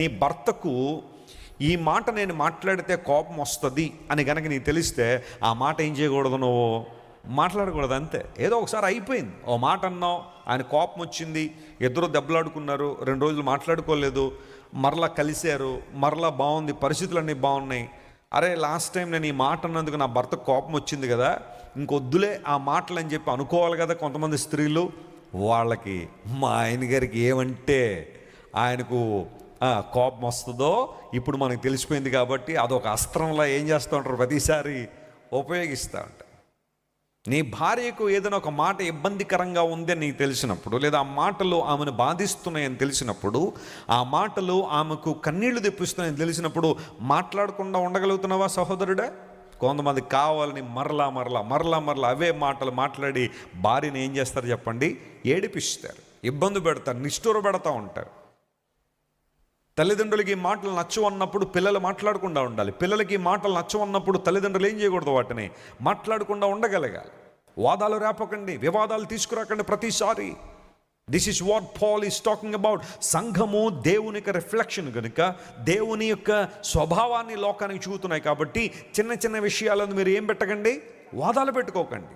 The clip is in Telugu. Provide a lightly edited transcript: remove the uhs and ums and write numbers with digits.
నీ భర్తకు ఈ మాట నేను మాట్లాడితే కోపం వస్తుంది అని కనుక నీకు తెలిస్తే ఆ మాట ఏం చేయకూడదు, నువ్వు మాట్లాడకూడదు, అంతే. ఏదో ఒకసారి అయిపోయింది, ఓ మాట అన్నావు, ఆయన కోపం వచ్చింది, ఇద్దరు దెబ్బలాడుకున్నారు, 2 రోజులు మాట్లాడుకోలేదు, మరలా కలిశారు, మరలా బాగుంది, పరిస్థితులన్నీ బాగున్నాయి. అరే లాస్ట్ టైం నేను ఈ మాట అన్నందుకు నా భర్త కోపం వచ్చింది కదా, ఇంకొద్దులే ఆ మాటలు అని చెప్పి అనుకోవాలి కదా కొంతమంది స్త్రీలు. వాళ్ళకి మా ఆయన గారికి ఏమంటే ఆయనకు కోపం వస్తుందో ఇప్పుడు మనకు తెలిసిపోయింది కాబట్టి అదొక అస్త్రంలా ఏం చేస్తూ ఉంటారు, ప్రతిసారి ఉపయోగిస్తూ ఉంటారు. నీ భార్యకు ఏదైనా ఒక మాట ఇబ్బందికరంగా ఉందని నీకు తెలిసినప్పుడు, లేదా ఆ మాటలు ఆమెను బాధిస్తున్నాయని తెలిసినప్పుడు, ఆ మాటలు ఆమెకు కన్నీళ్లు తెప్పిస్తున్నాయని తెలిసినప్పుడు మాట్లాడకుండా ఉండగలుగుతున్నావా సహోదరుడా? కొంతమంది కావాలని మరలా అవే మాటలు మాట్లాడి భార్యని ఏం చేస్తారు చెప్పండి, ఏడిపిస్తారు, ఇబ్బంది పెడతారు, నిష్ఠూర పెడతా ఉంటారు. తల్లిదండ్రులకి ఈ మాటలు నచ్చవన్నప్పుడు పిల్లలు మాట్లాడకుండా ఉండాలి. పిల్లలకి ఈ మాటలు నచ్చవన్నప్పుడు తల్లిదండ్రులు ఏం చేయకూడదు, వాటిని మాట్లాడకుండా ఉండగలగాలి. వాదాలు రేపకండి, వివాదాలు తీసుకురాకండి ప్రతిసారి. This is what Paul is talking about. సంఘము దేవుని యొక్క రిఫ్లెక్షన్ కనుక, దేవుని యొక్క స్వభావాన్ని లోకానికి చూపుతున్నాయి కాబట్టి చిన్న చిన్న విషయాలను మీరు ఏం పెట్టకండి, వాదాలు పెట్టుకోకండి.